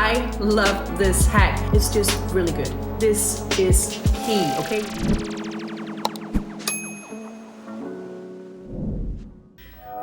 I love this hack. It's just really good. This is key, okay?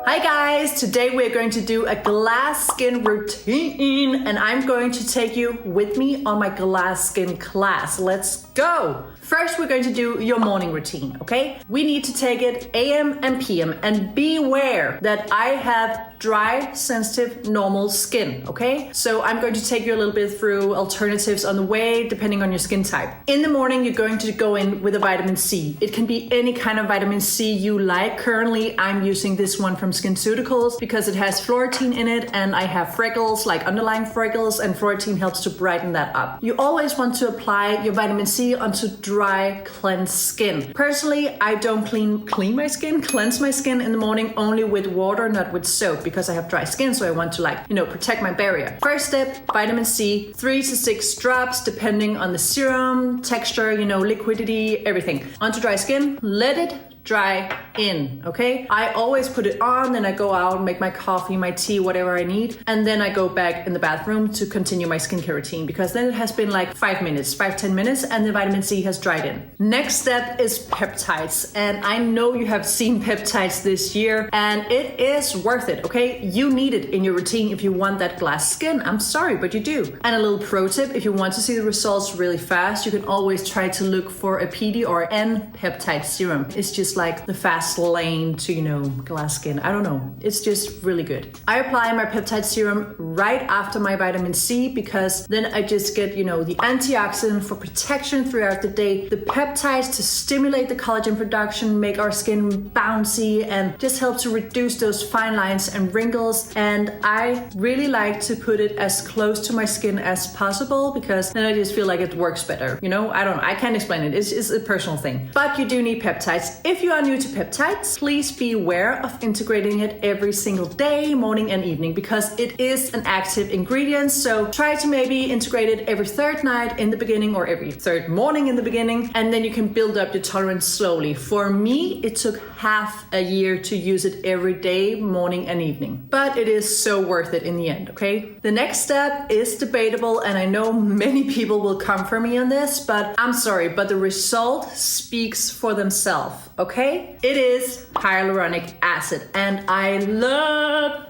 Hi guys, today we're going to do a glass skin routine and I'm going to take you with me on my glass skin class. Let's go! First, we're going to do your morning routine, okay? We need to take it AM and PM and beware that I have dry, sensitive, normal skin, okay? So I'm going to take you a little bit through alternatives on the way, depending on your skin type. In the morning, you're going to go in with a vitamin C. It can be any kind of vitamin C you like. Currently, I'm using this one from SkinCeuticals because it has Phloretin in it and I have freckles, like underlying freckles, and Phloretin helps to brighten that up. You always want to apply your vitamin C onto dry, cleansed skin. Personally, I don't cleanse my skin in the morning only with water, not with soap, because I have dry skin, so I want to protect my barrier. First step, vitamin C, 3 to 6 drops depending on the serum, texture, liquidity, everything. Onto dry skin, let it dry in, okay? I always put it on, then I go out, make my coffee, my tea, whatever I need, and then I go back in the bathroom to continue my skincare routine because then it has been like 5 minutes, 5-10 minutes, and the vitamin C has dried in. Next step is peptides, and I know you have seen peptides this year, and it is worth it, okay? You need it in your routine if you want that glass skin. I'm sorry, but you do. And a little pro tip, if you want to see the results really fast, you can always try to look for a PDRN peptide serum. It's just like the fast lane to, glass skin. I don't know. It's just really good. I apply my peptide serum right after my vitamin C because then I just get, the antioxidant for protection throughout the day, the peptides to stimulate the collagen production, make our skin bouncy, and just help to reduce those fine lines and wrinkles. And I really like to put it as close to my skin as possible because then I just feel like it works better. I don't know. I can't explain it. It's a personal thing. But you do need peptides. If you are new to peptides, please be aware of integrating it every single day, morning and evening, because it is an active ingredient. So try to maybe integrate it every third night in the beginning or every third morning in the beginning, and then you can build up your tolerance slowly. For me, it took half a year to use it every day, morning and evening, but it is so worth it in the end, okay? The next step is debatable, and I know many people will come for me on this, but I'm sorry, but the result speaks for themselves, okay? It is hyaluronic acid, and I love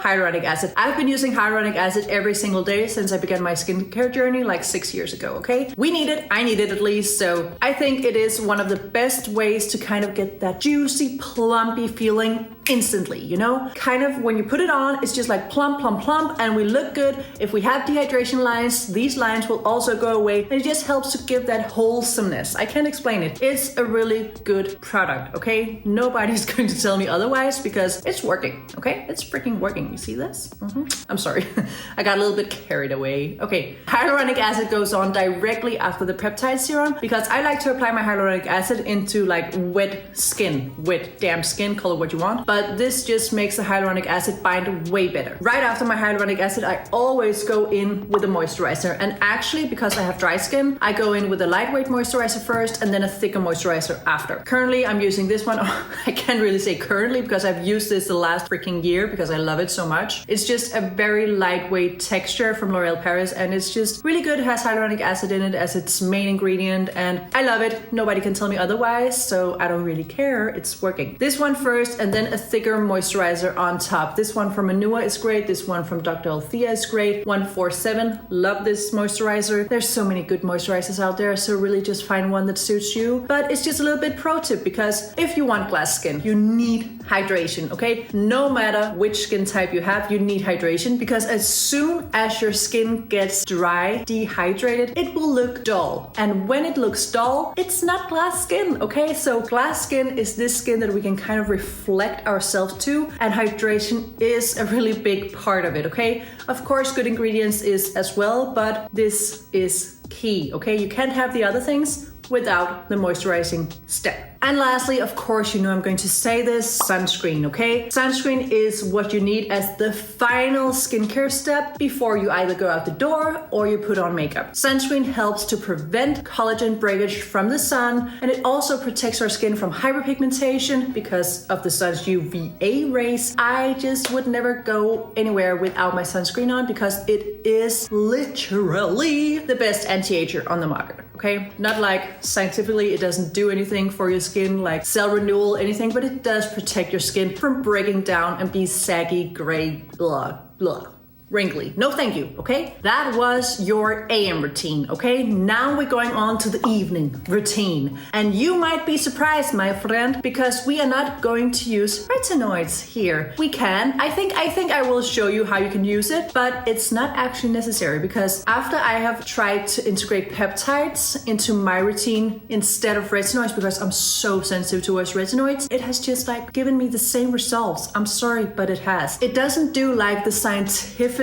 hyaluronic acid. I've been using hyaluronic acid every single day since I began my skincare journey like 6 years ago, okay? We need it, I need it at least, so I think it is one of the best ways to kind of get that juicy, plumpy feeling instantly, Kind of when you put it on, it's just like plump, plump, plump, and we look good. If we have dehydration lines, these lines will also go away, and it just helps to give that wholesomeness. I can't explain it. It's a really good product, okay? Nobody's going to tell me otherwise because it's working, okay? It's freaking working. You see this? I'm sorry. I got a little bit carried away. Okay, hyaluronic acid goes on directly after the peptide serum because I like to apply my hyaluronic acid into like wet skin, wet, damp skin, call it what you want. But this just makes the hyaluronic acid bind way better. Right after my hyaluronic acid, I always go in with a moisturizer. And actually, because I have dry skin, I go in with a lightweight moisturizer first and then a thicker moisturizer after. Currently, I'm using this one. I can't really say currently because I've used this the last freaking year because I love it so much. It's just a very lightweight texture from L'Oréal Paris and it's just really good. It has hyaluronic acid in it as its main ingredient and I love it. Nobody can tell me otherwise, so I don't really care. It's working. This one first and then a thicker moisturizer on top. This one from Anua is great. This one from Dr. Althea is great. 147. Love this moisturizer. There's so many good moisturizers out there, so really just find one that suits you. But it's just a little bit pro tip because if you want glass skin, you need hydration, okay? No matter which skin type you have, you need hydration because as soon as your skin gets dry, dehydrated, it will look dull. And when it looks dull, it's not glass skin, okay? So glass skin is this skin that we can kind of reflect ourselves to, and hydration is a really big part of it, okay? Of course, good ingredients is as well, but this is key, okay? You can't have the other things without the moisturizing step. And lastly, of course, you know I'm going to say this, sunscreen, okay? Sunscreen is what you need as the final skincare step before you either go out the door or you put on makeup. Sunscreen helps to prevent collagen breakage from the sun, and it also protects our skin from hyperpigmentation because of the sun's UVA rays. I just would never go anywhere without my sunscreen on because it is literally the best anti-ager on the market, okay? Not like scientifically it doesn't do anything for your skin, like cell renewal, anything, but it does protect your skin from breaking down and be saggy, gray, blah, blah. Wrinkly. No thank you, okay? That was your AM routine, okay? Now we're going on to the evening routine. And you might be surprised, my friend, because we are not going to use retinoids here. We can. I think I will show you how you can use it, but it's not actually necessary because after I have tried to integrate peptides into my routine instead of retinoids, because I'm so sensitive towards retinoids, it has just like given me the same results. I'm sorry, but it has. It doesn't do like the scientific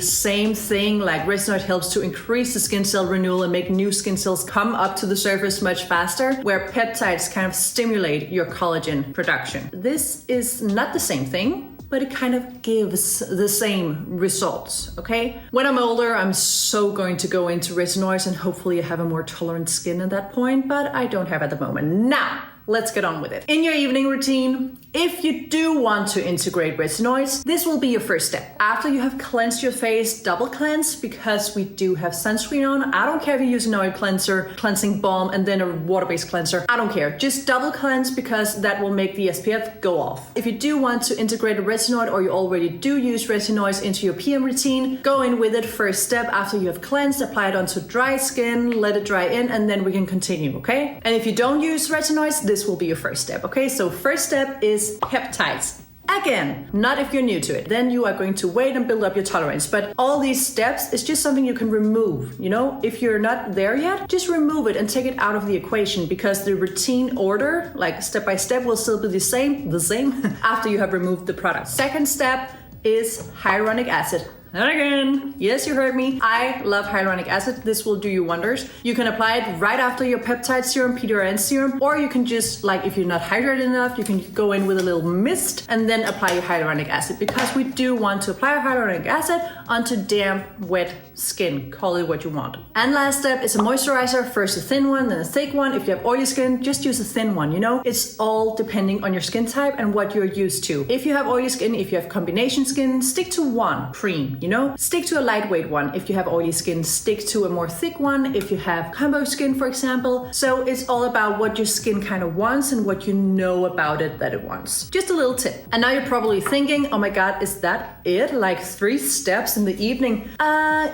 same thing, like retinoid helps to increase the skin cell renewal and make new skin cells come up to the surface much faster, where peptides kind of stimulate your collagen production. This is not the same thing, but it kind of gives the same results, okay? When I'm older, I'm so going to go into retinoids and hopefully I have a more tolerant skin at that point, but I don't have at the moment. Now, let's get on with it. In your evening routine, if you do want to integrate retinoids, this will be your first step. After you have cleansed your face, double cleanse, because we do have sunscreen on. I don't care if you use an oil cleanser, cleansing balm, and then a water-based cleanser. I don't care. Just double cleanse because that will make the SPF go off. If you do want to integrate a retinoid or you already do use retinoids into your PM routine, go in with it first step after you have cleansed, apply it onto dry skin, let it dry in, and then we can continue, okay? And if you don't use retinoids, this will be your first step, okay? So first step is peptides. Again, not if you're new to it. Then you are going to wait and build up your tolerance. But all these steps is just something you can remove, you know? If you're not there yet, just remove it and take it out of the equation because the routine order, like step by step, will still be the same after you have removed the product. Second step is hyaluronic acid. And again, yes, you heard me. I love hyaluronic acid. This will do you wonders. You can apply it right after your peptide serum, PDRN serum, or you can just, like, if you're not hydrated enough, you can go in with a little mist and then apply your hyaluronic acid because we do want to apply hyaluronic acid onto damp, wet skin. Call it what you want. And last step is a moisturizer. First a thin one, then a thick one. If you have oily skin, just use a thin one, you know? It's all depending on your skin type and what you're used to. If you have oily skin, if you have combination skin, stick to one cream. You know, stick to a lightweight one. If you have oily skin, stick to a more thick one. If you have combo skin, for example. So it's all about what your skin kind of wants and what you know about it that it wants. Just a little tip. And now you're probably thinking, oh my God, is that it? Like 3 steps in the evening?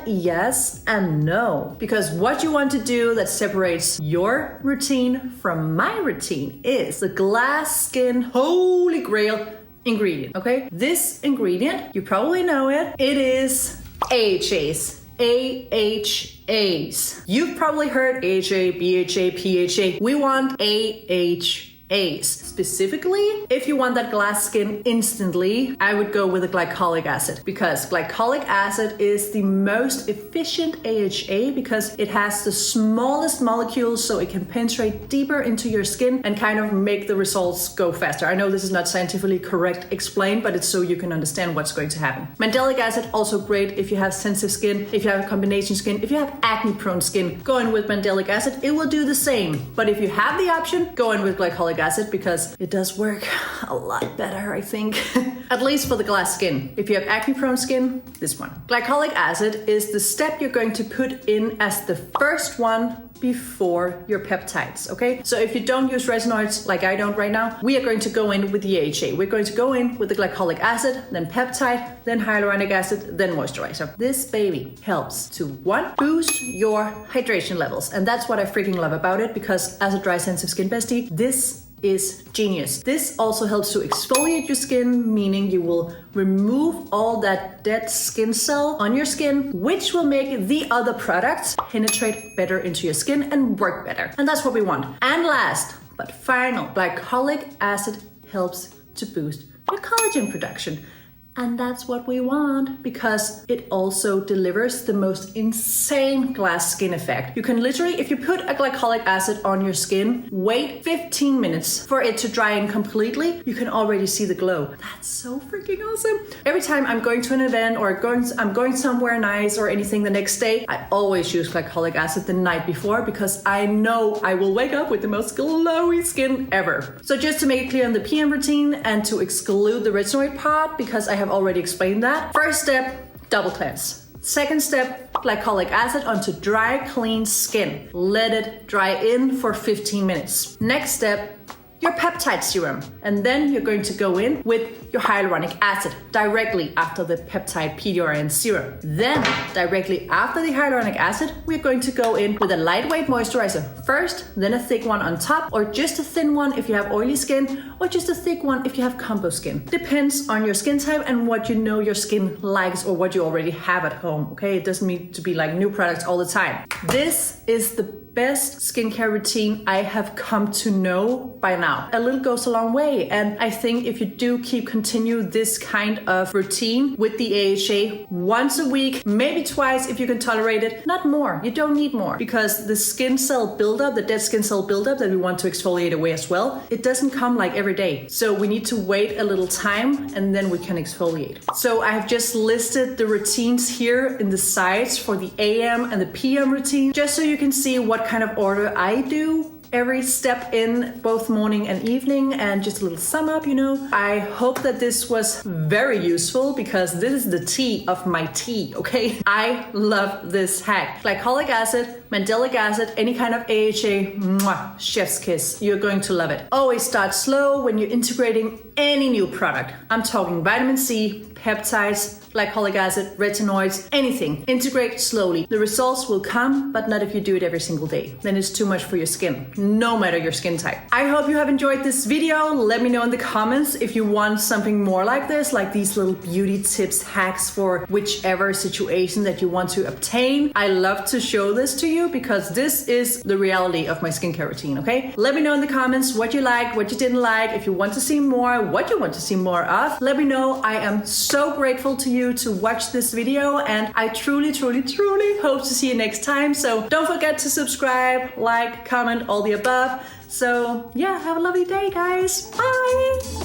Yes and no. Because what you want to do that separates your routine from my routine is the glass skin holy grail ingredient, okay? This ingredient, you probably know it. It is AHAs. AHAs. You've probably heard AHA, BHA, PHA. We want AHAs. Specifically, if you want that glass skin instantly, I would go with a glycolic acid because glycolic acid is the most efficient AHA because it has the smallest molecules so it can penetrate deeper into your skin and kind of make the results go faster. I know this is not scientifically correct explained, but it's so you can understand what's going to happen. Mandelic acid, also great if you have sensitive skin, if you have combination skin, if you have acne prone skin, go in with mandelic acid. It will do the same. But if you have the option, go in with glycolic acid because it does work a lot better, I think. At least for the glass skin. If you have acne prone skin, this one. Glycolic acid is the step you're going to put in as the first one before your peptides, okay? So if you don't use retinoids like I don't right now, we are going to go in with the AHA. We're going to go in with the glycolic acid, then peptide, then hyaluronic acid, then moisturizer. This baby helps to, 1, boost your hydration levels. And that's what I freaking love about it because as a dry sensitive skin bestie, this is genius. This also helps to exfoliate your skin, meaning you will remove all that dead skin cell on your skin, which will make the other products penetrate better into your skin and work better. And that's what we want. And last but final, glycolic acid helps to boost your collagen production. And that's what we want because it also delivers the most insane glass skin effect. You can literally, if you put a glycolic acid on your skin, wait 15 minutes for it to dry in completely, you can already see the glow. That's so freaking awesome. Every time I'm going to an event or I'm going somewhere nice or anything the next day, I always use glycolic acid the night before because I know I will wake up with the most glowy skin ever. So just to make it clear on the PM routine and to exclude the retinoid part, because I have already explained that. First step, double cleanse. Second step, glycolic acid onto dry, clean skin. Let it dry in for 15 minutes. Next step, your peptide serum. And then you're going to go in with your hyaluronic acid directly after the peptide PDRN serum. Then directly after the hyaluronic acid, we're going to go in with a lightweight moisturizer first, then a thick one on top, or just a thin one if you have oily skin, or just a thick one if you have combo skin. Depends on your skin type and what you know your skin likes or what you already have at home, okay? It doesn't need to be like new products all the time. This is the best skincare routine I have come to know by now. A little goes a long way, and I think if you do continue this kind of routine with the AHA once a week, maybe twice if you can tolerate it, not more. You don't need more because the skin cell buildup, the dead skin cell buildup that we want to exfoliate away as well, it doesn't come like every day. So we need to wait a little time and then we can exfoliate. So I have just listed the routines here in the sides for the AM and the PM routine, just so you can see what kind of order I do every step in both morning and evening, and just a little sum up, you know. I hope that this was very useful because this is the tea of my tea, okay? I love this hack. Glycolic acid, mandelic acid, any kind of AHA, mwah, chef's kiss. You're going to love it. Always start slow when you're integrating any new product. I'm talking vitamin C, peptides, glycolic acid, retinoids, anything. Integrate slowly. The results will come, but not if you do it every single day. Then it's too much for your skin, no matter your skin type. I hope you have enjoyed this video. Let me know in the comments if you want something more like this, like these little beauty tips, hacks for whichever situation that you want to obtain. I love to show this to you because this is the reality of my skincare routine, okay? Let me know in the comments what you liked, what you didn't like, if you want to see more, what you want to see more of. Let me know. I am so grateful to you to watch this video, and I truly hope to see you next time. So don't forget to subscribe, like, comment, all the above. So yeah, have a lovely day, guys. Bye.